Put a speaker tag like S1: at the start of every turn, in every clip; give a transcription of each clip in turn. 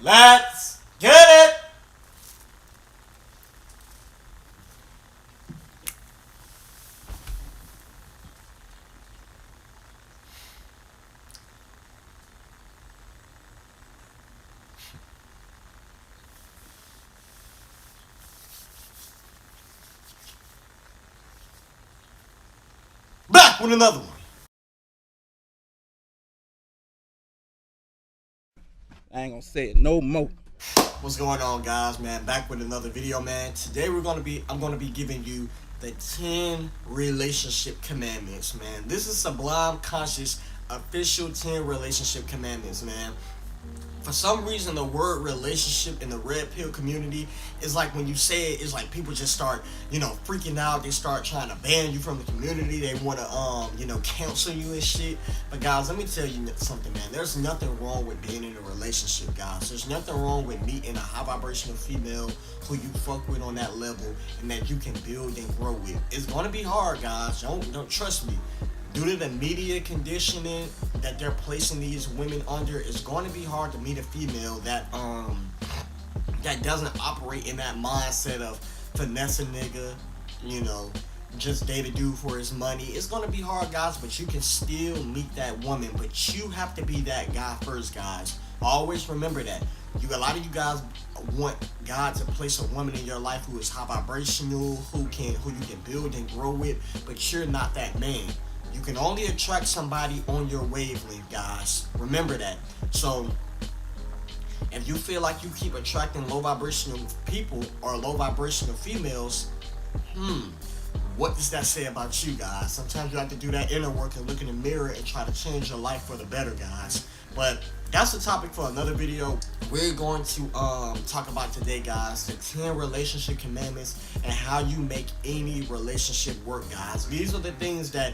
S1: Let's get it! Back with another one.
S2: I ain't gonna say it no more.
S1: What's going on, guys, man? Back with another video, man. Today I'm gonna be giving you the 10 relationship commandments, man. This is Sublime Conscious official 10 relationship commandments, man. For some reason, the word relationship in the red pill community is like, when you say it, it's like people just start, freaking out. They start trying to ban you from the community. They want to, cancel you and shit. But guys, let me tell you something, man. There's nothing wrong with being in a relationship, guys. There's nothing wrong with meeting a high vibrational female who you fuck with on that level and that you can build and grow with. It's gonna be hard, guys. Don't trust me. Due to the media conditioning that they're placing these women under, it's going to be hard to meet a female that doesn't operate in that mindset of finesse a nigga, just date a dude for his money. It's going to be hard, guys, but you can still meet that woman. But you have to be that guy first, guys. Always remember that. A lot of you guys want God to place a woman in your life who is high vibrational, who you can build and grow with, but you're not that man. You can only attract somebody on your wavelength, guys. Remember that. So, if you feel like you keep attracting low vibrational people or low vibrational females, what does that say about you, guys? Sometimes you have to do that inner work and look in the mirror and try to change your life for the better, guys. But that's the topic for another video. We're going to talk about today, guys, the 10 relationship commandments and how you make any relationship work, guys. These are the things that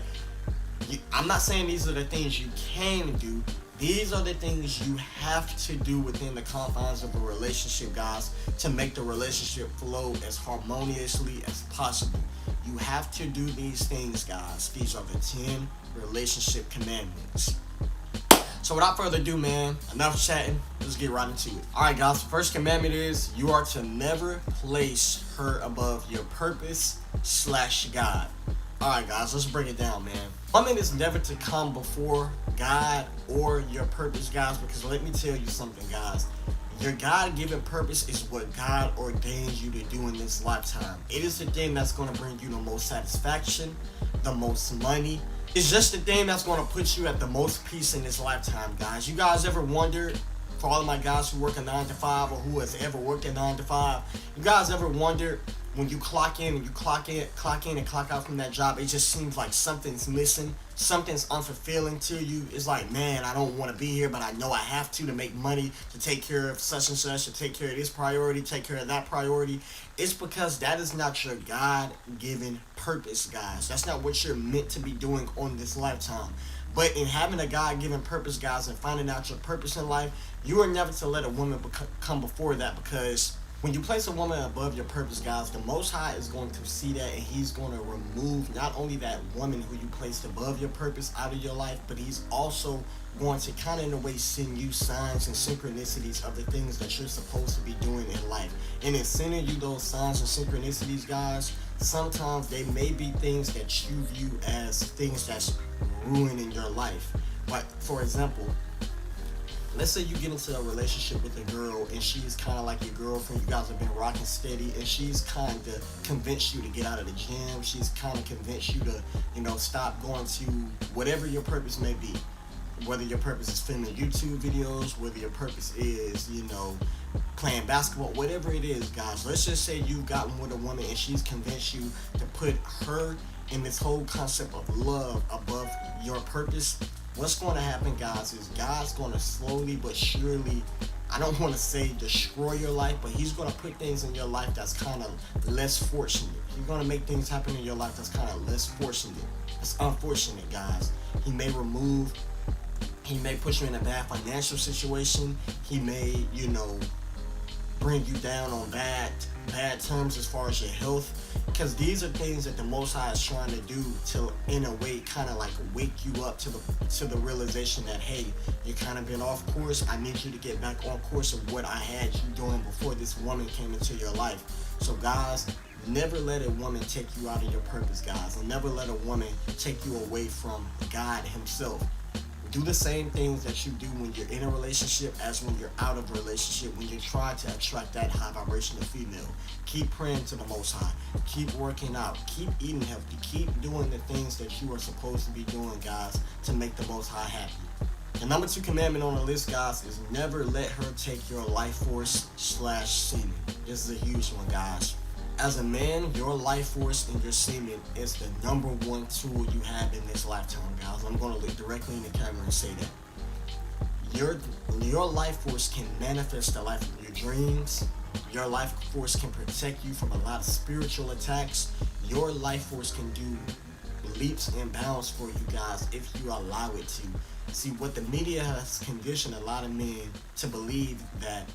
S1: I'm not saying these are the things you can do. These are the things you have to do within the confines of a relationship, guys, to make the relationship flow as harmoniously as possible. You have to do these things, guys. These are the 10 relationship commandments. So without further ado, man, enough chatting. Let's get right into it. Alright, guys, the first commandment is you are to never place her above your purpose / God. Alright, guys, let's break it down, man. Woman is never to come before God or your purpose, guys, because let me tell you something, guys. Your God-given purpose is what God ordains you to do in this lifetime. It is the thing that's going to bring you the most satisfaction, the most money. It's just the thing that's going to put you at the most peace in this lifetime, guys. You guys ever wondered, for all of my guys who work a 9 to 5 or who has ever worked a 9 to 5, you guys ever wondered, when you clock in and clock out from that job, it just seems like something's missing, something's unfulfilling to you. It's like, man, I don't want to be here, but I know I have to make money, to take care of such and such, to take care of this priority, take care of that priority. It's because that is not your God-given purpose, guys. That's not what you're meant to be doing on this lifetime. But in having a God-given purpose, guys, and finding out your purpose in life, you are never to let a woman come before that, because when you place a woman above your purpose, guys, the Most High is going to see that, and He's going to remove not only that woman who you placed above your purpose out of your life, but He's also going to kind of in a way send you signs and synchronicities of the things that you're supposed to be doing in life. And in sending you those signs and synchronicities, guys, sometimes they may be things that you view as things that's ruining your life. Like, for example, let's say you get into a relationship with a girl and she's kind of like your girlfriend. You guys have been rocking steady, and she's kind of convinced you to get out of the gym. She's kind of convinced you to, stop going to whatever your purpose may be. Whether your purpose is filming YouTube videos, whether your purpose is, playing basketball, whatever it is, guys. Let's just say you've gotten with a woman and she's convinced you to put her in this whole concept of love above your purpose. What's going to happen, guys, is God's going to slowly but surely, I don't want to say destroy your life, but He's going to put things in your life that's kind of less fortunate. He's going to make things happen in your life that's kind of less fortunate. It's unfortunate, guys. He may put you in a bad financial situation. He may, bring you down on bad terms as far as your health, because these are things that the Most High is trying to do to, in a way, kind of like wake you up to the realization that, hey, you kind of been off course. I need you to get back on course of what I had you doing before this woman came into your life. So guys, never let a woman take you out of your purpose, guys, and never let a woman take you away from God himself. Do the same things that you do when you're in a relationship as when you're out of a relationship, when you're trying to attract that high vibrational female. Keep praying to the Most High. Keep working out. Keep eating healthy. Keep doing the things that you are supposed to be doing, guys, to make the Most High happy. The number 2 commandment on the list, guys, is never let her take your life force / semen. This is a huge one, guys. As a man, your life force and your semen is the number 1 tool you have in this lifetime, guys. I'm going to look directly in the camera and say that. Your life force can manifest the life of your dreams. Your life force can protect you from a lot of spiritual attacks. Your life force can do leaps and bounds for you guys if you allow it to. See, what the media has conditioned a lot of men to believe that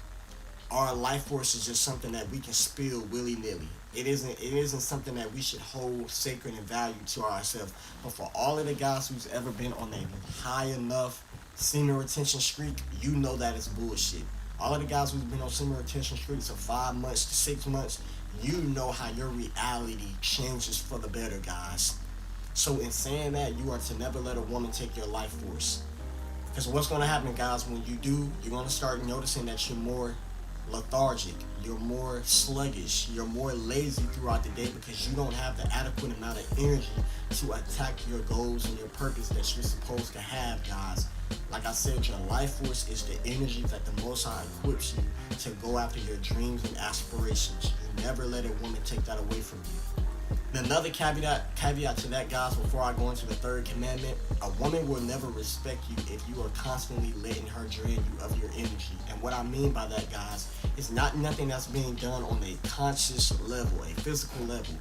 S1: our life force is just something that we can spill willy-nilly. It isn't something that we should hold sacred and value to ourselves. But for all of the guys who's ever been on a high enough semen retention streak, you know that it's bullshit. All of the guys who's been on semen retention streaks of 5 months to 6 months, you know how your reality changes for the better, guys. So in saying that, you are to never let a woman take your life force. Because what's going to happen, guys, when you do, you're going to start noticing that you're more lethargic, you're more sluggish, you're more lazy throughout the day because you don't have the adequate amount of energy to attack your goals and your purpose that you're supposed to have, guys. Like I said, your life force is the energy that the Most High equips you to go after your dreams and aspirations. You never let a woman take that away from you. Another caveat to that, guys, before I go into the 3rd commandment, a woman will never respect you if you are constantly letting her drain you of your energy. And what I mean by that, guys, is not nothing that's being done on a conscious level, a physical level.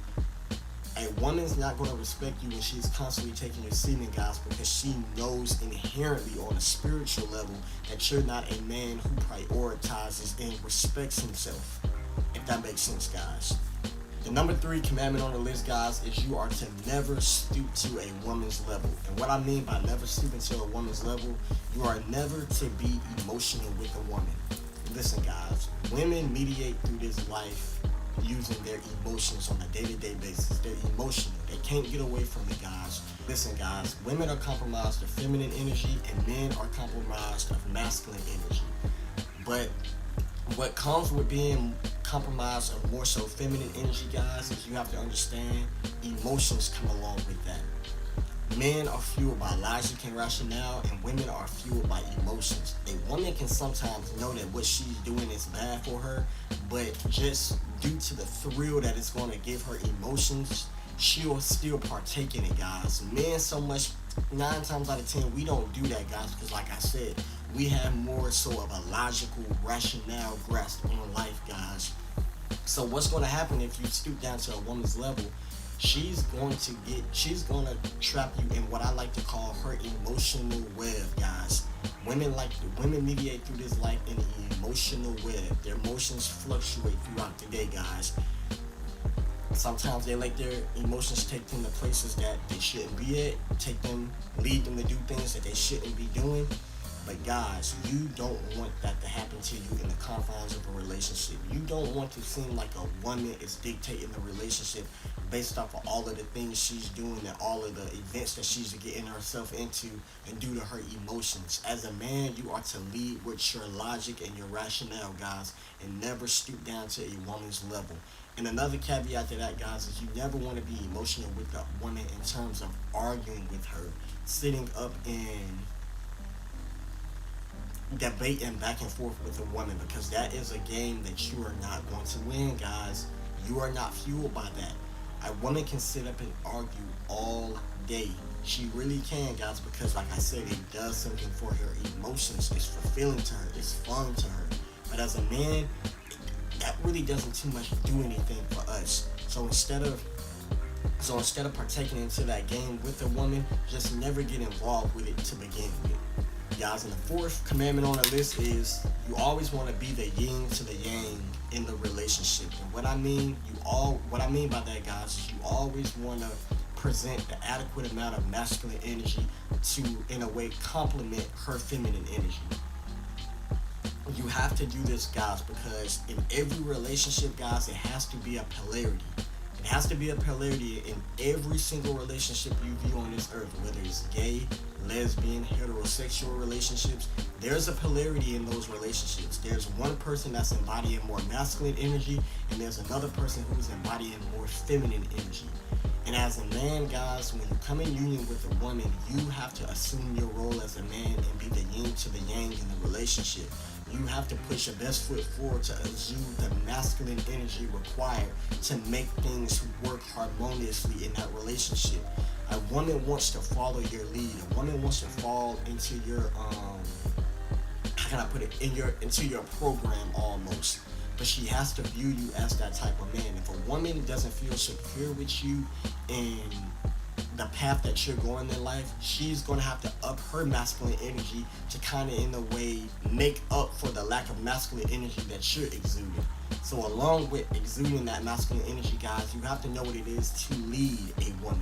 S1: A woman's not going to respect you when she's constantly taking your semen, guys, because she knows inherently on a spiritual level that you're not a man who prioritizes and respects himself. If that makes sense, guys. The number 3 commandment on the list, guys, is you are to never stoop to a woman's level. And what I mean by never stooping to a woman's level, you are never to be emotional with a woman. Listen, guys, women mediate through this life using their emotions on a day-to-day basis. They're emotional. They can't get away from it, guys. Listen, guys, women are compromised of feminine energy and men are compromised of masculine energy. But what comes with being compromised of more so feminine energy, guys, is you have to understand emotions come along with that. Men are fueled by logic and rationale, and women are fueled by emotions. A woman can sometimes know that what she's doing is bad for her, but just due to the thrill that it's going to give her emotions, she'll still partake in it, guys. Men, so much, 9 times out of 10, we don't do that, guys, because like I said, we have more so of a logical, rationale grasp on life, guys. So what's going to happen if you stoop down to a woman's level? She's going to trap you in what I like to call her emotional web, guys. Women mediate through this life in an emotional web. Their emotions fluctuate throughout the day, guys. Sometimes they let their emotions take them to places that they shouldn't be at, lead them to do things that they shouldn't be doing. But guys, you don't want that to happen to you in the confines of a relationship. You don't want to seem like a woman is dictating the relationship based off of all of the things she's doing and all of the events that she's getting herself into and due to her emotions. As a man, you are to lead with your logic and your rationale, guys, and never stoop down to a woman's level. And another caveat to that, guys, is you never want to be emotional with a woman in terms of arguing with her, sitting up and debating back and forth with a woman, because that is a game that you are not going to win, guys. You are not fueled by that. A woman can sit up and argue all day. She really can, guys, because like I said, it does something for her emotions. It's fulfilling to her. It's fun to her. But as a man, that really doesn't too much do anything for us. So instead of partaking into that game with a woman, just never get involved with it to begin with. Guys, and the fourth commandment on the list is you always want to be the yin to the yang in the relationship. And what I mean by that, guys, is you always want to present the adequate amount of masculine energy to, in a way, complement her feminine energy. You have to do this, guys, because in every relationship, guys, it has to be a polarity. It has to be a polarity in every single relationship you view on this earth, whether it's gay, lesbian, heterosexual relationships. There's a polarity in those relationships. There's one person that's embodying more masculine energy, and there's another person who's embodying more feminine energy. And as a man, guys, when you come in union with a woman, you have to assume your role as a man and be the yin to the yang in the relationship. You have to put your best foot forward to exude the masculine energy required to make things work harmoniously in that relationship. A woman wants to follow your lead. A woman wants to fall into your how can I put it, into your program almost. But she has to view you as that type of man. If a woman doesn't feel secure with you and the path that you're going in life, she's going to have to up her masculine energy to kind of, in a way, make up for the lack of masculine energy that you're exuding. So along with exuding that masculine energy, guys, you have to know what it is to lead a woman.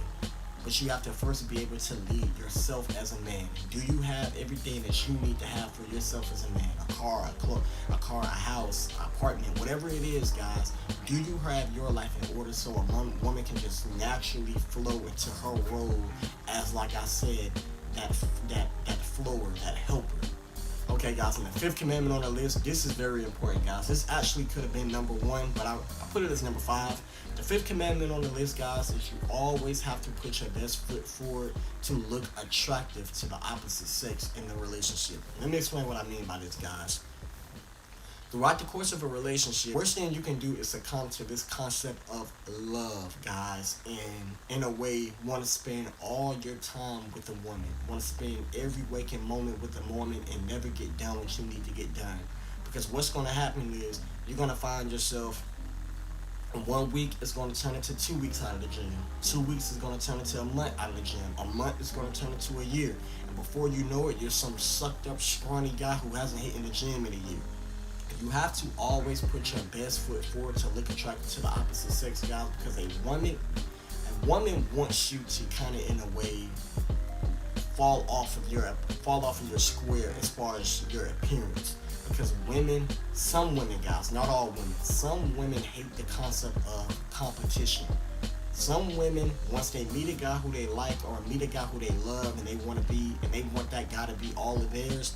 S1: But you have to first be able to lead yourself as a man. Do you have everything that you need to have for yourself as a man? A car, a house, an apartment, whatever it is, guys. Do you have your life in order so a woman can just naturally flow into her role as, like I said, that flower, that helper? Okay, guys, and the fifth commandment on the list, this is very important, guys. This actually could have been number one, but I put it as number 5. The fifth commandment on the list, guys, is you always have to put your best foot forward to look attractive to the opposite sex in the relationship. Let me explain what I mean by this, guys. Throughout the course of a relationship, worst thing you can do is succumb to this concept of love, guys, and in a way want to spend all your time with a woman, want to spend every waking moment with a woman and never get done what you need to get done. Because what's going to happen is you're going to find yourself, in 1 week it's going to turn into 2 weeks out of the gym. 2 weeks is going to turn into a month out of the gym. A month is going to turn into a year. And before you know it, you're some sucked up, scrawny guy who hasn't hit in the gym in a year. You have to always put your best foot forward to look attractive to the opposite sex, guys, because a woman wants you to kind of, in a way, fall off of your square as far as your appearance. Because some women, guys, not all women, some women hate the concept of competition. Some women, once they meet a guy who they like or meet a guy who they love and they want that guy to be all of theirs,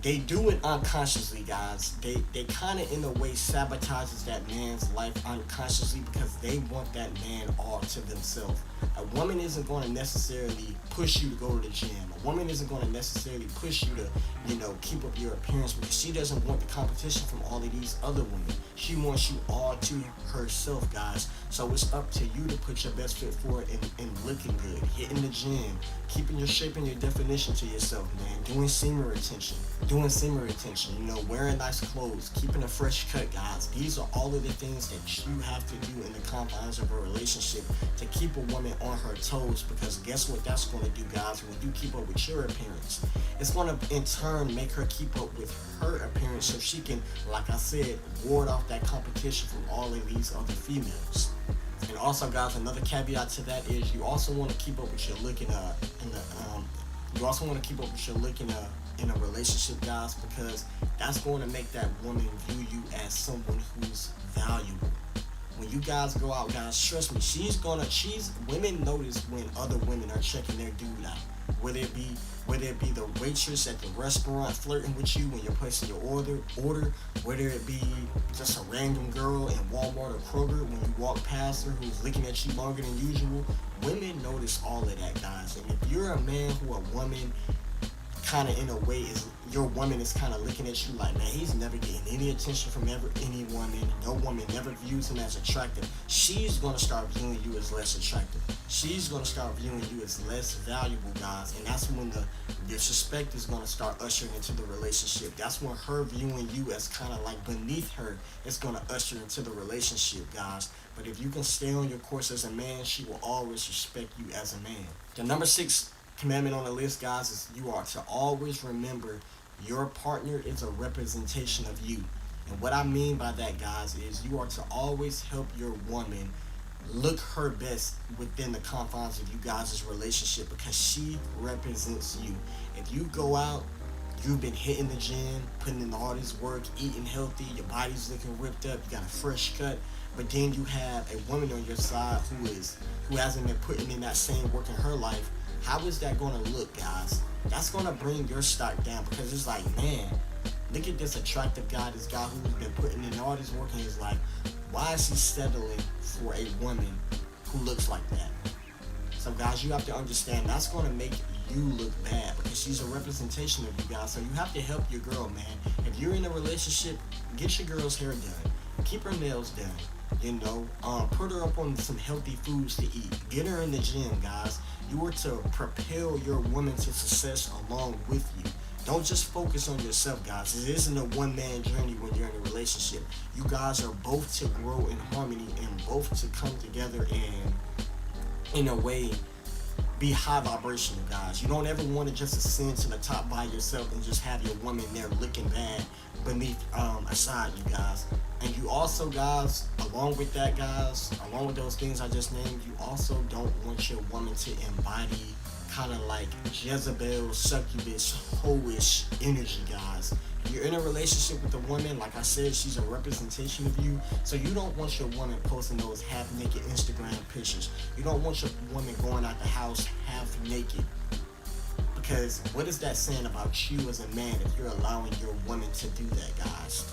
S1: they do it unconsciously, guys. They kind of, in a way, sabotages that man's life unconsciously because they want that man all to themselves. A woman isn't going to necessarily push you to go to the gym. A woman isn't going to necessarily push you to, keep up your appearance because she doesn't want the competition from all of these other women. She wants you all to herself, guys. So it's up to you to put your best foot forward and looking good, hitting the gym, keeping your shape and your definition to yourself, man. Doing semen retention, wearing nice clothes, keeping a fresh cut, guys. These are all of the things that you have to do in the confines of a relationship to keep a woman on her toes, because guess what that's going to do, guys? When you keep up with your appearance, it's going to in turn make her keep up with her appearance so she can, like I said, ward off that competition from all of these other females. And also, guys, another caveat to that is you also want to keep up with your look in a relationship, guys, because that's going to make that woman view you as someone who's valuable. When you guys go out, guys, trust me, women notice when other women are checking their dude out. Whether it be the waitress at the restaurant flirting with you when you're placing your order, whether it be just a random girl in Walmart or Kroger when you walk past her who's looking at you longer than usual. Women notice all of that, guys. And if you're a man who a woman kind of, in a way, your woman is kind of looking at you like, man, he's never getting any attention from any woman. No woman never views him as attractive. She's going to start viewing you as less attractive. She's going to start viewing you as less valuable, guys. And that's when the disrespect is going to start ushering into the relationship. That's when her viewing you as kind of like beneath her is going to usher into the relationship, guys. But if you can stay on your course as a man, she will always respect you as a man. The number 6 commandment on the list, guys, is you are to always remember your partner is a representation of you. And what I mean by that, guys, is you are to always help your woman look her best within the confines of you guys' relationship because she represents you. If you go out, you've been hitting the gym, putting in all this work, eating healthy, your body's looking ripped up, you got a fresh cut, but then you have a woman on your side who hasn't been putting in that same work in her life, how is that gonna look, guys? That's gonna bring your stock down because it's like, man, look at this attractive guy, this guy who's been putting in all this work in his life. Why is he settling for a woman who looks like that? So guys, you have to understand that's going to make you look bad because she's a representation of you guys. So you have to help your girl, man. If you're in a relationship, get your girl's hair done. Keep her nails done. You know, put her up on some healthy foods to eat. Get her in the gym, guys. You are to propel your woman to success along with you. Don't just focus on yourself, guys. It isn't a one-man journey when you're in a relationship. You guys are both to grow in harmony and both to come together and, in a way, be high vibrational, guys. You don't ever want to just ascend to the top by yourself and just have your woman there looking bad beneath, aside you guys. And you also, guys, along with that, guys, along with those things I just named, you also don't want your woman to embody kind of like Jezebel, succubus, hoish energy, guys. You're in a relationship with a woman, like I said, she's a representation of you. So you don't want your woman posting those half-naked Instagram pictures. You don't want your woman going out the house half-naked. Because what is that saying about you as a man if you're allowing your woman to do that, guys?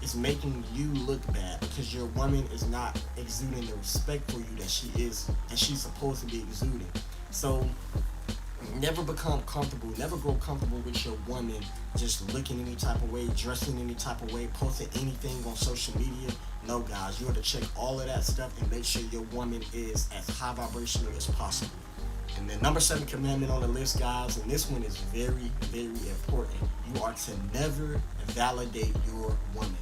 S1: It's making you look bad because your woman is not exuding the respect for you that she's supposed to be exuding. So never become comfortable, never grow comfortable with your woman just looking any type of way, dressing any type of way, posting anything on social media. No, guys, you have to check all of that stuff and make sure your woman is as high vibrational as possible. And the number 7 commandment on the list, guys, and this one is very, very important. You are to never validate your woman.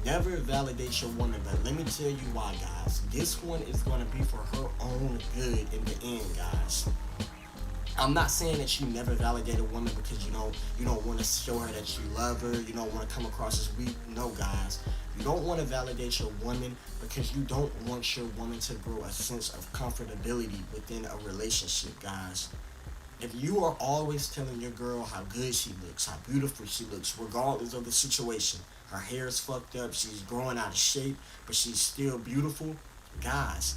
S1: Never validate your woman, but let me tell you why, guys. This one is going to be for her own good in the end, guys. I'm not saying that you never validate a woman because you don't want to show her that you love her, you don't want to come across as weak. No, guys. You don't want to validate your woman because you don't want your woman to grow a sense of comfortability within a relationship, guys. If you are always telling your girl how good she looks, how beautiful she looks, regardless of the situation, her hair is fucked up, she's growing out of shape, but she's still beautiful, guys,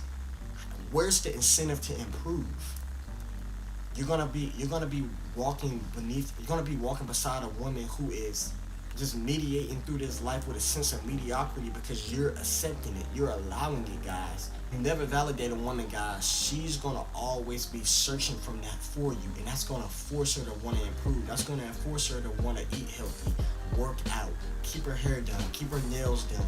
S1: where's the incentive to improve? You're gonna be walking beside a woman who is just mediating through this life with a sense of mediocrity because you're accepting it, you're allowing it, guys. You never validate a woman, guys. She's gonna always be searching from that for you, and that's gonna force her to want to improve. That's gonna force her to want to eat healthy, work out, keep her hair done, keep her nails done.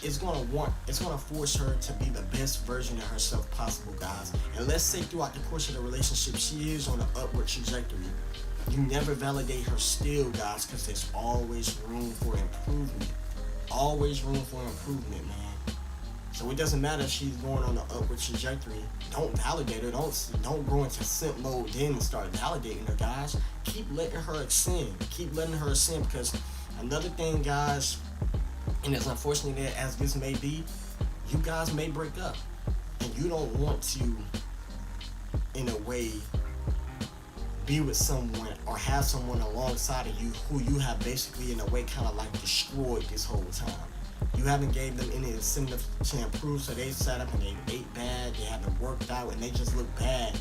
S1: It's gonna force her to be the best version of herself possible, guys. And let's say throughout the course of the relationship, she is on an upward trajectory. You never validate her still, guys, because there's always room for improvement. Always room for improvement, man. So it doesn't matter if she's going on an upward trajectory. Don't validate her. Don't go into simp mode then and start validating her, guys. Keep letting her ascend. Keep letting her ascend because another thing, guys, and as unfortunate as this may be, you guys may break up. And you don't want to, in a way, be with someone or have someone alongside of you who you have basically in a way kind of like destroyed this whole time. You haven't gave them any incentive to improve, so they sat up and they ate bad, they haven't worked out, and they just look bad.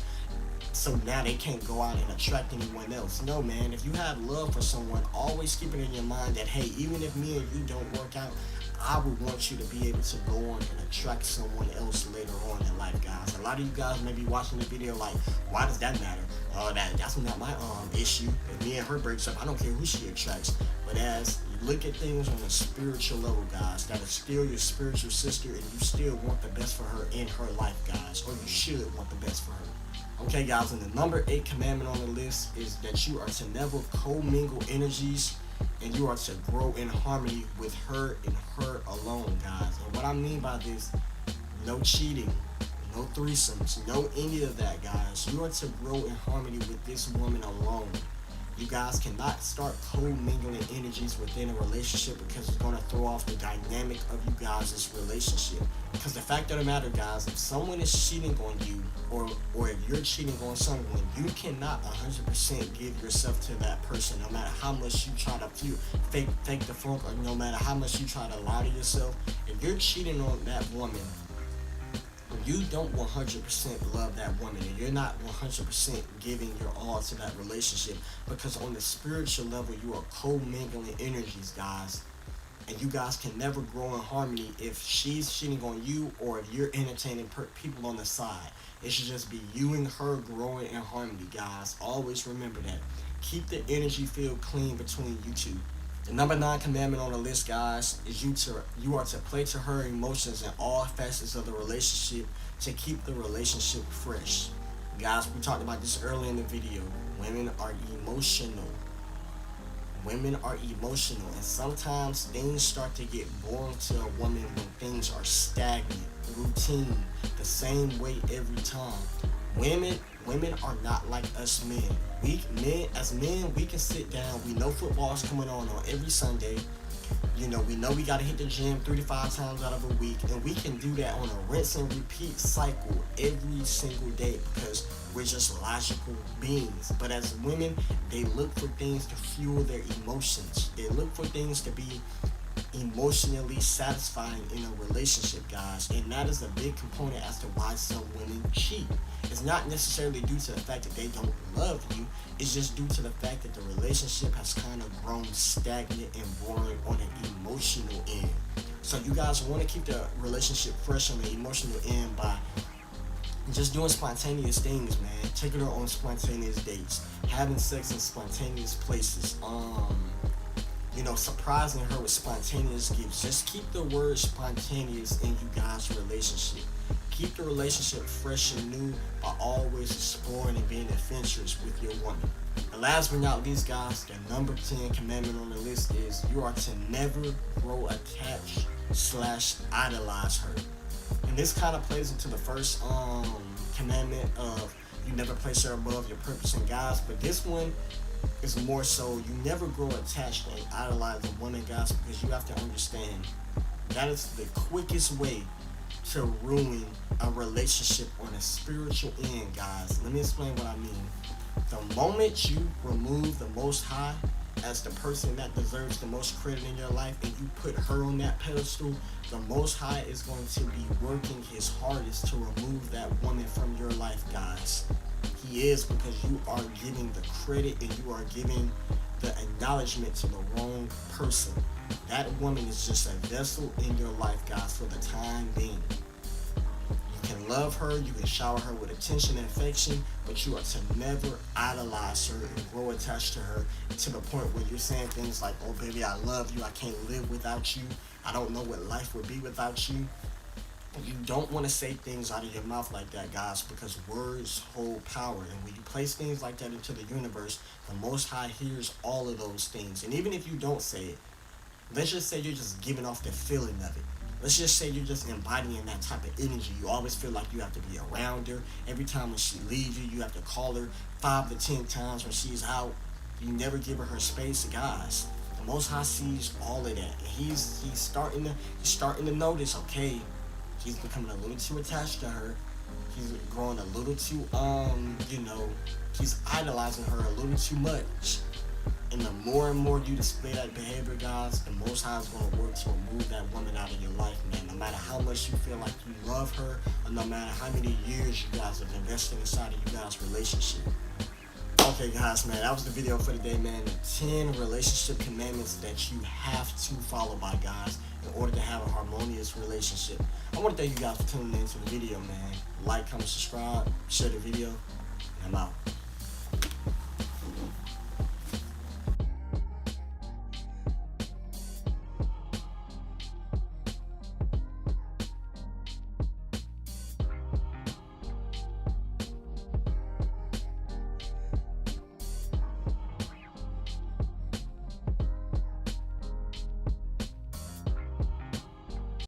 S1: So now they can't go out and attract anyone else. No, man, if you have love for someone, always keep it in your mind that, hey, even if me and you don't work out, I would want you to be able to go on and attract someone else later on in life, guys. A lot of you guys may be watching the video like, why does that matter? That's not my issue. If me and her breaks up, I don't care who she attracts. But as you look at things on a spiritual level, guys, that is still your spiritual sister, and you still want the best for her in her life, guys, or you should want the best for her. Okay, guys, and the number 8 commandment on the list is that you are to never commingle energies, and you are to grow in harmony with her and her alone, guys. And what I mean by this, no cheating, no threesomes, no any of that, guys. You are to grow in harmony with this woman alone. You guys cannot start co-mingling energies within a relationship because it's going to throw off the dynamic of you guys' relationship. Because the fact of the matter, guys, if someone is cheating on you, or if you're cheating on someone, you cannot 100% give yourself to that person, no matter how much you try to fake the funk, or no matter how much you try to lie to yourself. If you're cheating on that woman, you don't 100% love that woman, and you're not 100% giving your all to that relationship, because on the spiritual level you are co-mingling energies, guys, and you guys can never grow in harmony if she's cheating on you or if you're entertaining people on the side. It should just be you and her growing in harmony, guys. Always remember that. Keep the energy field clean between you two. The number 9 commandment on the list, guys, is you are to play to her emotions in all facets of the relationship to keep the relationship fresh. Guys, we talked about this earlier in the video. Women are emotional. Women are emotional, and sometimes things start to get boring to a woman when things are stagnant, routine, the same way every time. Women are not like us men. As men, we can sit down. We know football's coming on every Sunday. We know we gotta hit the gym 3 to 5 times out of a week, and we can do that on a rinse and repeat cycle every single day because we're just logical beings. But as women, they look for things to fuel their emotions. They look for things to be emotionally satisfying in a relationship, guys, and that is a big component as to why some women cheat. It's not necessarily due to the fact that they don't love you, it's just due to the fact that the relationship has kind of grown stagnant and boring on an emotional end. So you guys want to keep the relationship fresh on the emotional end by just doing spontaneous things, man. Taking her on spontaneous dates, having sex in spontaneous places, surprising her with spontaneous gifts. Just keep the word spontaneous in you guys' relationship. Keep the relationship fresh and new by always exploring and being adventurous with your woman. And last but not least, guys, the number 10 commandment on the list is you are to never grow attached / idolize her. And this kind of plays into the first commandment of you never place her above your purpose and guys, but this one is more so you never grow attached and idolize a woman, guys, because you have to understand that is the quickest way to ruin a relationship on a spiritual end, guys. Let me explain what I mean. The moment you remove the Most High as the person that deserves the most credit in your life and you put her on that pedestal, the Most High is going to be working his hardest to remove that woman from your life, guys. He is, because you are giving the credit and you are giving the acknowledgement to the wrong person. That woman is just a vessel in your life, guys, for the time being. You can love her, you can shower her with attention and affection, but you are to never idolize her and grow attached to her to the point where you're saying things like, oh baby, I love you, I can't live without you, I don't know what life would be without you. You don't want to say things out of your mouth like that, guys, because words hold power. And when you place things like that into the universe, the Most High hears all of those things. And even if you don't say it, let's just say you're just giving off the feeling of it. Let's just say you're just embodying that type of energy. You always feel like you have to be around her. Every time when she leaves you, you have to call her 5 to 10 times when she's out. You never give her space, guys. The Most High sees all of that. And he's starting to notice, okay, he's becoming a little too attached to her. He's growing a little too, he's idolizing her a little too much. And the more and more you display that behavior, guys, the Most High is going to work to remove that woman out of your life, man. No matter how much you feel like you love her, or no matter how many years you guys have invested inside of you guys' relationship. Okay, guys, man, that was the video for today, man. The 10 relationship commandments that you have to follow by, guys, in order to have a harmonious relationship. I want to thank you guys for tuning in to the video, man. Like, comment, subscribe, share the video, and I'm out.